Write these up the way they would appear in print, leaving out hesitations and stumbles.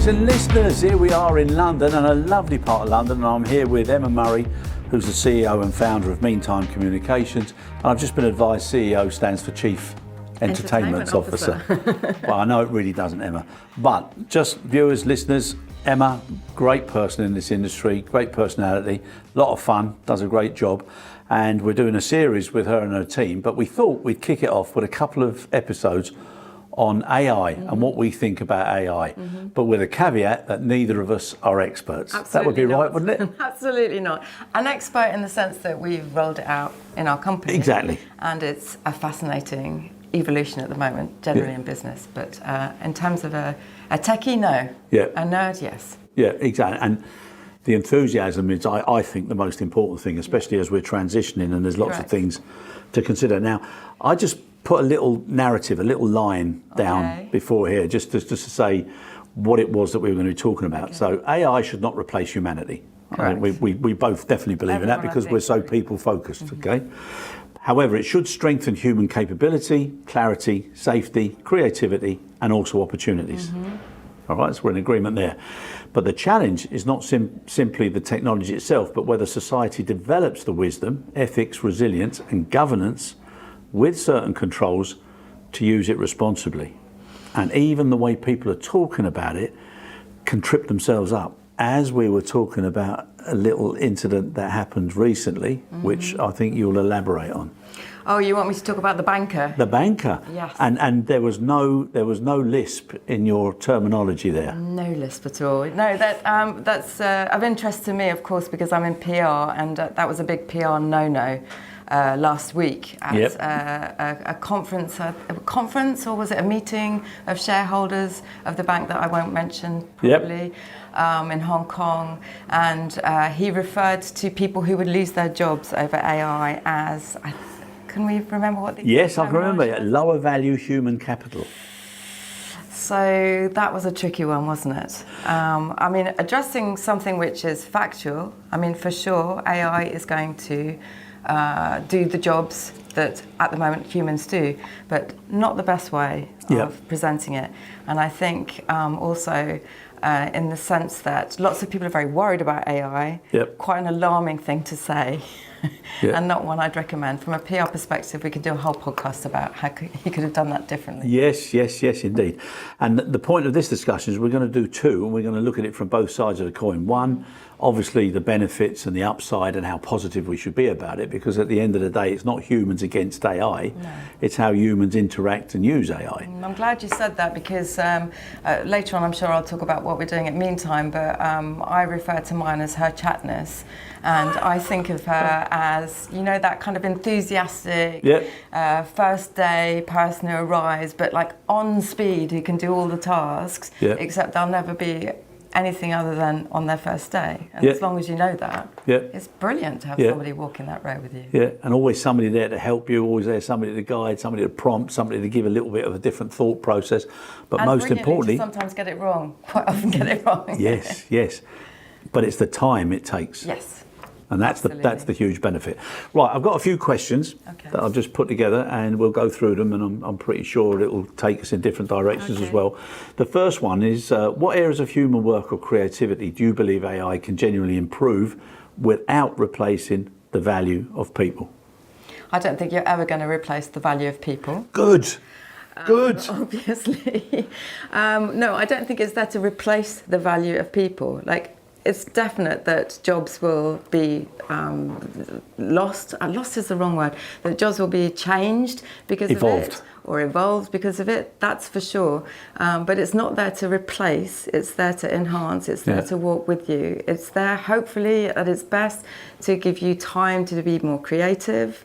viewers and listeners, here we are in London, and a lovely part of London, and I'm here with Emma Murray, who's the CEO and founder of Meantime Communications, and I've just been advised CEO stands for Chief Entertainment Officer. Well, I know it really doesn't, Emma, but just viewers, listeners, Emma, great person in this industry, great personality, a lot of fun, does a great job, and we're doing a series with her and her team, but we thought we'd kick it off with a couple of episodes on AI and what we think about AI, but with a caveat that neither of us are experts. Absolutely that would be not. right, wouldn't it? Absolutely not. An expert in the sense that we've rolled it out in our company. Exactly. And it's a fascinating evolution at the moment, generally in business. But in terms of a techie, no. Yeah. A nerd, yes. Yeah, exactly. And the enthusiasm is, I think, the most important thing, especially as we're transitioning and there's lots of things to consider. Now, I just put a little narrative, a little line down before here, just to say what it was that we were going to be talking about. Okay. So AI should not replace humanity. I mean, we both definitely believe in that because we're so people focused, okay? However, it should strengthen human capability, clarity, safety, creativity, and also opportunities. All right, so we're in agreement there. But the challenge is not simply the technology itself, but whether society develops the wisdom, ethics, resilience, and governance with certain controls to use it responsibly. And even the way people are talking about it can trip themselves up. As we were talking about a little incident that happened recently, which I think you'll elaborate on. Oh, you want me to talk about the banker? The banker. Yes. And there was no lisp in your terminology there. No lisp at all. No, that's of interest to me, of course, because I'm in PR, and that was a big PR no-no. Last week at a conference, or was it a meeting of shareholders of the bank that I won't mention probably, in Hong Kong, and he referred to people who would lose their jobs over AI as, can we remember what the Yes, I can remember it, lower value human capital. So that was a tricky one, wasn't it? I mean, addressing something which is factual, I mean, for sure, AI is going to do the jobs that at the moment humans do, but not the best way of presenting it. And I think also in the sense that lots of people are very worried about AI, quite an alarming thing to say. And not one I'd recommend. From a PR perspective, we could do a whole podcast about how he could have done that differently. Yes, indeed. And the point of this discussion is we're going to do two, and we're going to look at it from both sides of the coin. One, obviously the benefits and the upside and how positive we should be about it, because at the end of the day, it's not humans against AI, it's how humans interact and use AI. I'm glad you said that, because later on I'm sure I'll talk about what we're doing at Meantime, but I refer to mine as her chatness. And I think of her as, you know, that kind of enthusiastic, first day person who arrives, but like on speed, who can do all the tasks, except they'll never be anything other than on their first day. And as long as you know that, it's brilliant to have somebody walking that road with you. Yeah, and always somebody there to help you, always there, somebody to guide, somebody to prompt, somebody to give a little bit of a different thought process. But and most importantly, to sometimes get it wrong, quite often get it wrong. Yes. But it's the time it takes. Yes. And that's the huge benefit. Right, I've got a few questions that I've just put together, and we'll go through them, and I'm pretty sure it will take us in different directions as well. The first one is, what areas of human work or creativity do you believe AI can genuinely improve without replacing the value of people? I don't think you're ever going to replace the value of people. Good. Obviously. No, I don't think it's there to replace the value of people. Like, it's definite that jobs will be lost. Lost is the wrong word. That jobs will be changed because of it, or evolved because of it. That's for sure. But it's not there to replace. It's there to enhance. It's there to walk with you. It's there, hopefully, at its best, to give you time to be more creative.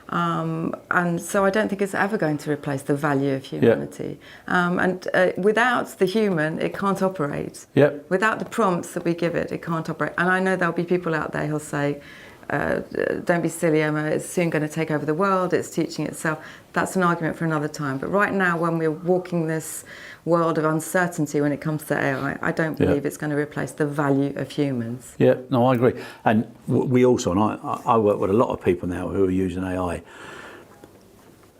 And so I don't think it's ever going to replace the value of humanity. And without the human, it can't operate. Without the prompts that we give it, it can't operate. And I know there'll be people out there who'll say, don't be silly, Emma, it's soon going to take over the world, it's teaching itself. That's an argument for another time. But right now, when we're walking this world of uncertainty when it comes to AI, I don't believe it's going to replace the value of humans. No, I agree. And we also, and I work with a lot of people now who are using AI,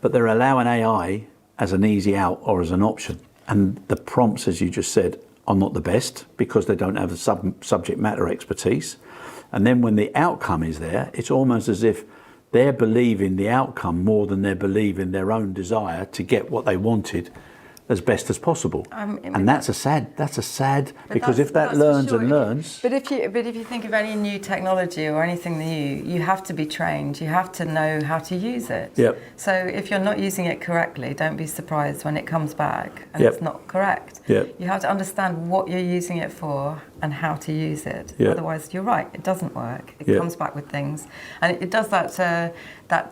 but they're allowing AI as an easy out or as an option. And the prompts, as you just said, are not the best because they don't have the subject matter expertise. And then when the outcome is there, it's almost as if they're believing the outcome more than they're believing their own desire to get what they wanted as best as possible. And that's a sad, because if that learns and learns. But if you think of any new technology or anything new, you have to be trained. You have to know how to use it. Yep. So if you're not using it correctly, don't be surprised when it comes back and Yep. it's not correct. Yep. You have to understand what you're using it for and how to use it. Yep. Otherwise, you're right, it doesn't work. It Yep. comes back with things. And it does that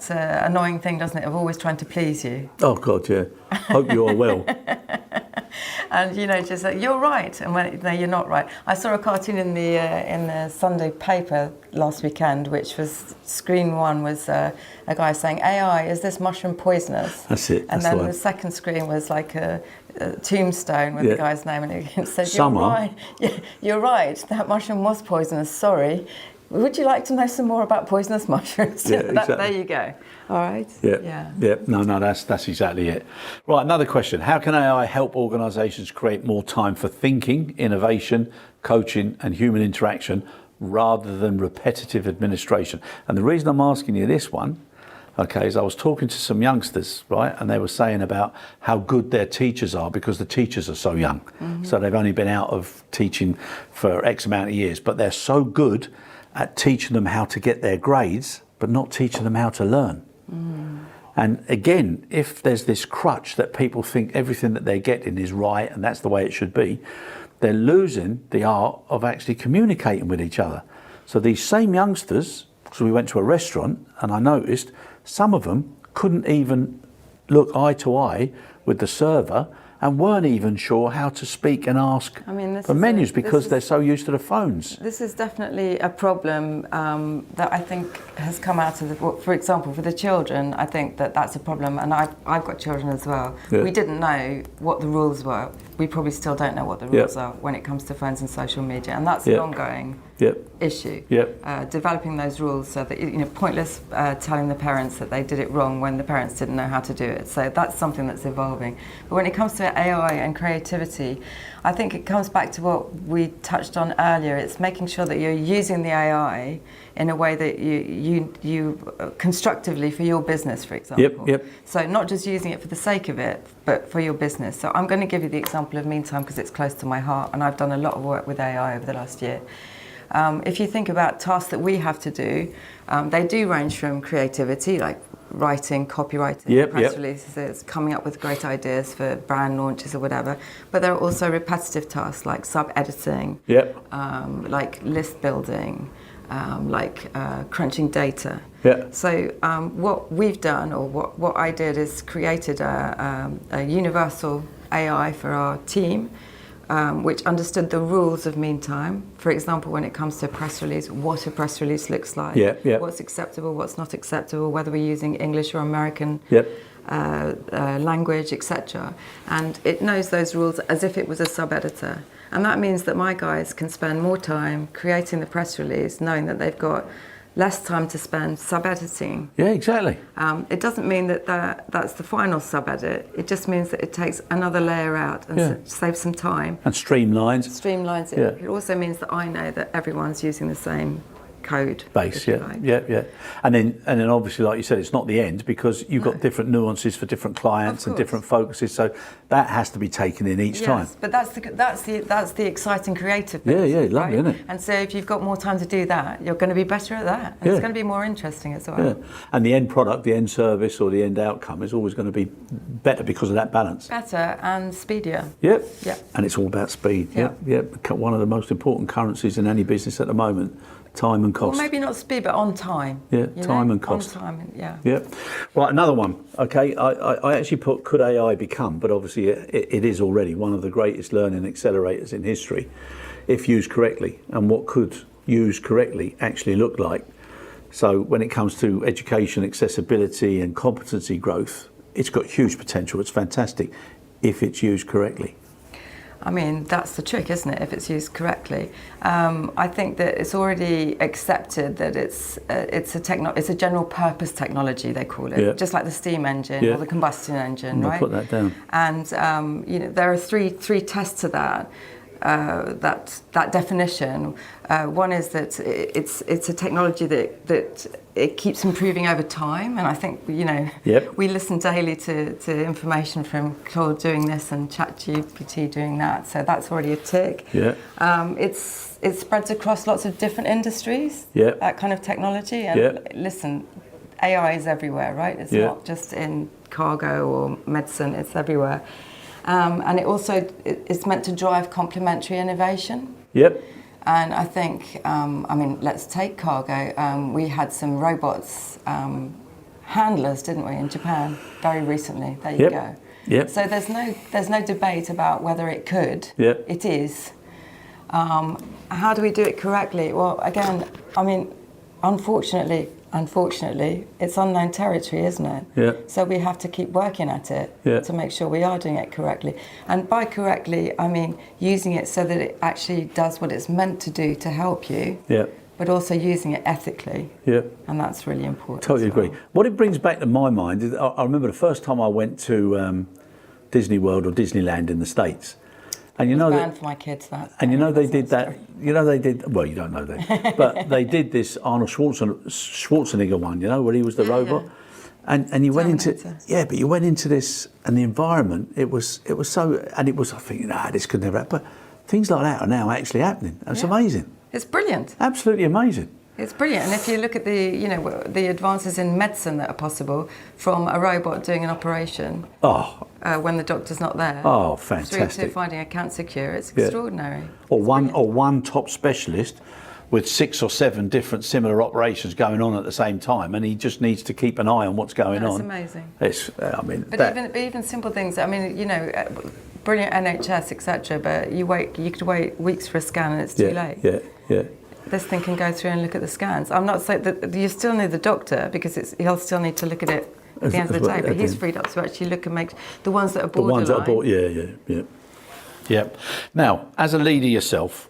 annoying thing, doesn't it, of always trying to please you. Oh God, yeah. Hope you are well. And just like, you're right, and no, you're not right. I saw a cartoon in the Sunday paper last weekend, which was screen one was a guy saying, "AI, is this mushroom poisonous?" That's it. And that's then the second screen was like a tombstone with the guy's name, and it said, "You're right. Yeah, you're right. That mushroom was poisonous. Sorry. Would you like to know some more about poisonous mushrooms?" Yeah, exactly. There you go. All right. Yeah. No, that's exactly it. Right, another question. How can AI help organisations create more time for thinking, innovation, coaching and human interaction rather than repetitive administration? And the reason I'm asking you this one, okay, is I was talking to some youngsters, right, and they were saying about how good their teachers are because the teachers are so young. Mm-hmm. So they've only been out of teaching for X amount of years, but they're so good at teaching them how to get their grades, but not teaching them how to learn. And again, if there's this crutch that people think everything that they're getting is right and that's the way it should be, they're losing the art of actually communicating with each other. So these same youngsters, so we went to a restaurant and I noticed some of them couldn't even look eye to eye with the server and weren't even sure how to speak and ask for menus because they're so used to the phones. This is definitely a problem that I think has come out of for example, for the children, I think that's a problem, and I've got children as well. Yeah. We didn't know what the rules were. We probably still don't know what the rules are when it comes to phones and social media, and that's an ongoing issue. Developing those rules so that pointless telling the parents that they did it wrong when the parents didn't know how to do it. So that's something that's evolving. But when it comes to AI and creativity, I think it comes back to what we touched on earlier. It's making sure that you're using the AI in a way that you constructively for your business, for example. So not just using it for the sake of it, but for your business. So I'm going to give you the example of Meantime because it's close to my heart, and I've done a lot of work with AI over the last year. If you think about tasks that we have to do, they do range from creativity, like writing, copywriting, press releases, coming up with great ideas for brand launches or whatever. But there are also repetitive tasks like sub-editing, like list building, like crunching data. So what we've done, or what I did, is created a universal AI for our team, which understood the rules of Meantime. For example, when it comes to a press release, what a press release looks like, what's acceptable, what's not acceptable, whether we're using English or American language, etc. And it knows those rules as if it was a sub-editor. And that means that my guys can spend more time creating the press release, knowing that they've got less time to spend sub-editing. Yeah, exactly. It doesn't mean that's the final sub-edit. It just means that it takes another layer out and saves some time. And streamlines. Streamlines it. It also means that I know that everyone's using the same code base. And then obviously, like you said, it's not the end because you've got different nuances for different clients and different focuses. So that has to be taken in each time. But that's the exciting creative bit. Lovely, isn't it? And so if you've got more time to do that, you're going to be better at that. And it's going to be more interesting as well. And the end product, the end service or the end outcome is always going to be better because of that balance. Better and speedier. And it's all about speed. One of the most important currencies in any business at the moment. Time and cost. Well, maybe not speed, but on time. Time and cost. On time, Right, another one. Okay, I actually put could AI become, but obviously it is already one of the greatest learning accelerators in history, if used correctly. And what could used correctly actually look like? So when it comes to education, accessibility and competency growth, it's got huge potential. It's fantastic if it's used correctly. I mean, that's the trick, isn't it, if it's used correctly? I think that it's already accepted that it's a general purpose technology, they call it, just like the steam engine or the combustion engine, right? I'll put that down. And there are three tests to that. that definition. One is that it's a technology that it keeps improving over time, and I think we listen daily to information from Claude doing this and ChatGPT doing that, so that's already a tick. It spreads across lots of different industries. That kind of technology, and listen, AI is everywhere, right? It's not just in cargo or medicine; it's everywhere. And it also it's meant to drive complementary innovation. And I think, let's take cargo. We had some robots handlers, didn't we, in Japan very recently? There you go. So there's no debate about whether it could. It is. How do we do it correctly? Well, again, unfortunately, it's unknown territory, isn't it? So we have to keep working at it to make sure we are doing it correctly. And by correctly, I mean using it so that it actually does what it's meant to do to help you, but also using it ethically. And that's really important. Totally agree. What it brings back to my mind is I remember the first time I went to Disney World or Disneyland in the States. And you know banned for my kids that. And they did that. They did. Well, you don't know that, but they did this Arnold Schwarzenegger one. Where he was the robot, and you went into but you went into this, and the environment it was so, and it was, I think, this could never happen. But things like that are now actually happening. And it's amazing. It's brilliant. Absolutely amazing. It's brilliant, and if you look at the advances in medicine that are possible from a robot doing an operation when the doctor's not there, fantastic! Through to finding a cancer cure, it's extraordinary. Or one top specialist with 6 or 7 different similar operations going on at the same time, and he just needs to keep an eye on what's going on. It's amazing. But even simple things. Brilliant NHS, etc. But you could wait weeks for a scan, and it's too late. This thing can go through and look at the scans. I'm not saying that you still need the doctor, because he'll still need to look at it at the end of the day. But he's freed up to actually look and make the ones that are borderline. The ones that are yeah. Now, as a leader yourself,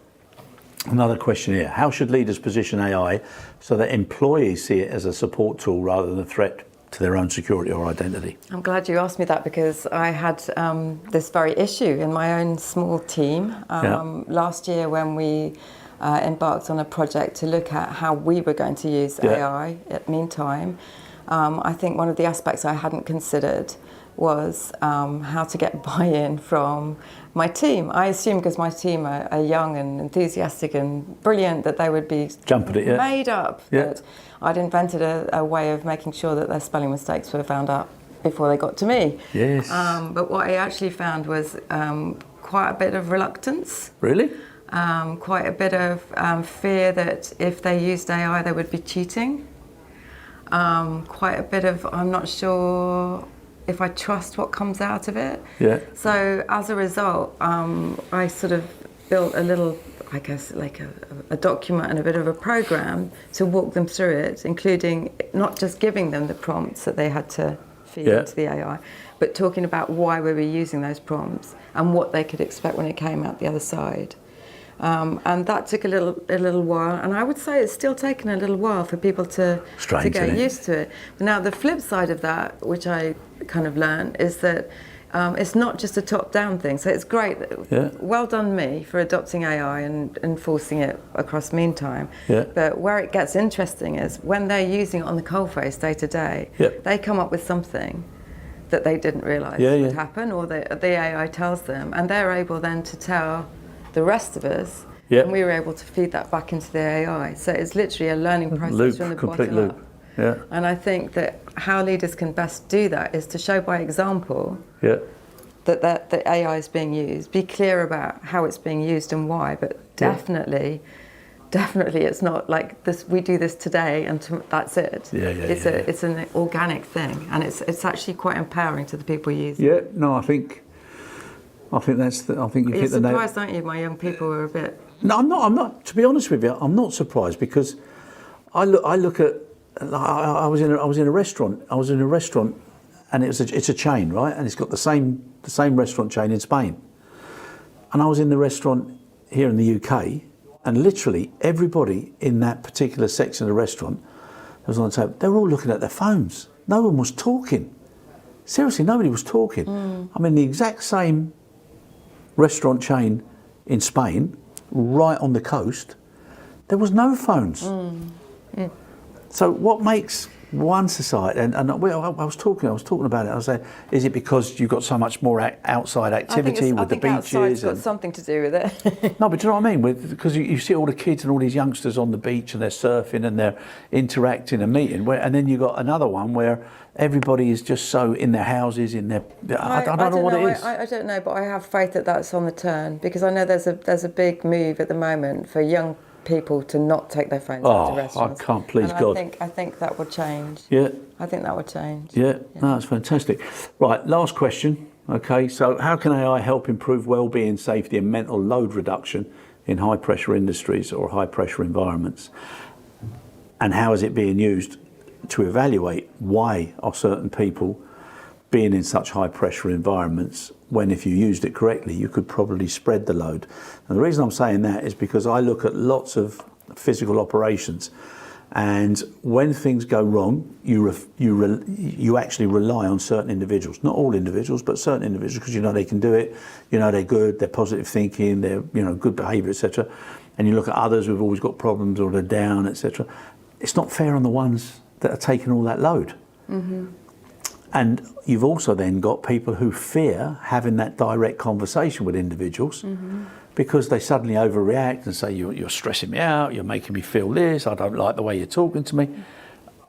another question here: how should leaders position AI so that employees see it as a support tool rather than a threat to their own security or identity? I'm glad you asked me that, because I had this very issue in my own small team last year when we embarked on a project to look at how we were going to use AI at Meantime. I think one of the aspects I hadn't considered was how to get buy-in from my team. I assume, because my team are young and enthusiastic and brilliant, that they would be made up that I'd invented a way of making sure that their spelling mistakes were found out before they got to me. But what I actually found was quite a bit of reluctance. Really? Quite a bit of fear that if they used AI they would be cheating. Quite a bit of, I'm not sure if I trust what comes out of it. So as a result, I sort of built a little, I guess, like a document and a bit of a program to walk them through it, including not just giving them the prompts that they had to feed into the AI, but talking about why we were using those prompts and what they could expect when it came out the other side. And that took a little while, and I would say it's still taken a little while for people to get used to it. Now, the flip side of that, which I kind of learned, is that it's not just a top-down thing. So it's great. Well done me for adopting AI and enforcing it across Meantime. But where it gets interesting is when they're using it on the coalface day to day, they come up with something that they didn't realise would happen, or the AI tells them, and they're able then to tell the rest of us, and we were able to feed that back into the AI. So it's literally a learning process from the bottom up. And I think that how leaders can best do that is to show by example that the AI is being used, be clear about how it's being used and why, but definitely it's not like this. We do this today and that's it. It's an organic thing, and it's actually quite empowering to the people using it. No, I think that's. I think you've hit the nail. You're surprised, aren't you? My young people were a bit. No, I'm not. I'm not. To be honest with you, I'm not surprised, because I look at. I was in a restaurant. And it's a chain, right? And it's got the same restaurant chain in Spain. And I was in the restaurant here in the UK, and literally everybody in that particular section of the restaurant that was on the table, they were all looking at their phones. No one was talking. Seriously, nobody was talking. I'm in the exact same restaurant chain in Spain, right on the coast, there was no phones. So what makes one society, and I was talking about it, I was saying, is it because you've got so much more outside activity with the beaches? Outside's got something to do with it. No, but do you know what I mean? Because you see all the kids and all these youngsters on the beach and they're surfing and they're interacting and meeting, and then you've got another one where everybody is just so in their houses, in their... I don't know what it is. I don't know, but I have faith that that's on the turn, because I know there's a big move at the moment for young people to not take their phones out to restaurants. I can't, please and God. I think that would change. Yeah. I think that would change. Yeah, no, that's fantastic. Right, last question. Okay, so how can AI help improve well-being, safety and mental load reduction in high-pressure industries or high-pressure environments? And how is it being used to evaluate why are certain people being in such high-pressure environments when, if you used it correctly, you could probably spread the load? And the reason I'm saying that is because I look at lots of physical operations, and when things go wrong, you actually rely on certain individuals, not all individuals, but certain individuals, because you know they can do it, you know they're good, they're positive thinking, they're good behaviour, etc. And you look at others who've always got problems or they're down, etc. It's not fair on the ones that are taking all that load. Mm-hmm. And you've also then got people who fear having that direct conversation with individuals, because they suddenly overreact and say, you're stressing me out, you're making me feel this, I don't like the way you're talking to me.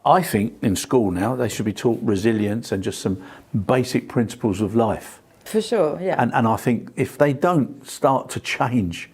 I think in school now they should be taught resilience and just some basic principles of life. For sure, yeah. And I think if they don't start to change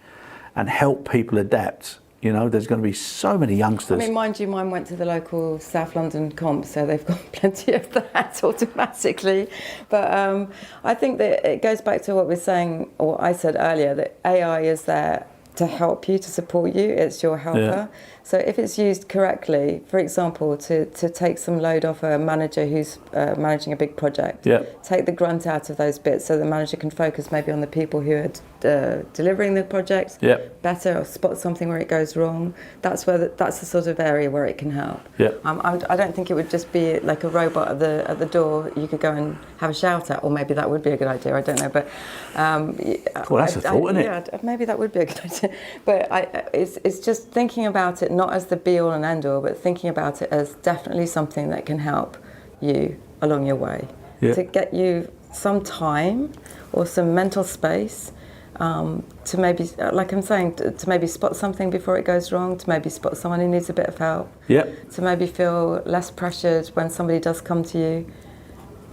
and help people adapt, there's going to be so many youngsters. I mean, mind you, mine went to the local South London comp, so they've got plenty of that automatically. But I think that it goes back to what we're saying, or what I said earlier, that AI is there to help you, to support you. It's your helper. Yeah. So if it's used correctly, for example, to take some load off a manager who's managing a big project, take the grunt out of those bits so the manager can focus maybe on the people who are delivering the project better, or spot something where it goes wrong. That's the sort of area where it can help. I don't think it would just be like a robot at the door you could go and have a shout at, or maybe that would be a good idea, I don't know. But well, that's a thought, isn't it? Yeah, maybe that would be a good idea. But it's just thinking about it not as the be-all and end-all, but thinking about it as definitely something that can help you along your way, to get you some time or some mental space to maybe, like I'm saying, to maybe spot something before it goes wrong, to maybe spot someone who needs a bit of help, to maybe feel less pressured when somebody does come to you.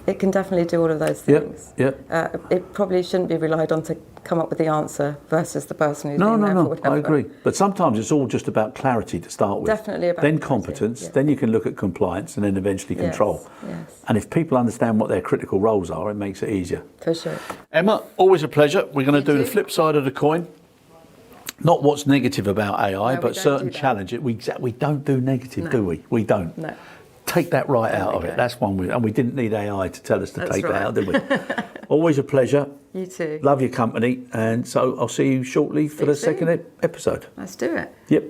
It can definitely do all of those things. It probably shouldn't be relied on to come up with the answer versus the person who's been there for whatever. I agree. But sometimes it's all just about clarity to start with. Definitely about then clarity, competence, then you can look at compliance, and then eventually control. Yes. And if people understand what their critical roles are, it makes it easier. For sure. Emma, always a pleasure. We're going to do the flip side of the coin. Not what's negative about AI, but certain challenges. We don't do negative, do we? We don't. No. Take that right out of it. That's one. And we didn't need AI to tell us to take that out, did we? Always a pleasure. You too. Love your company. And so I'll see you shortly for the second episode. Let's do it. Yep.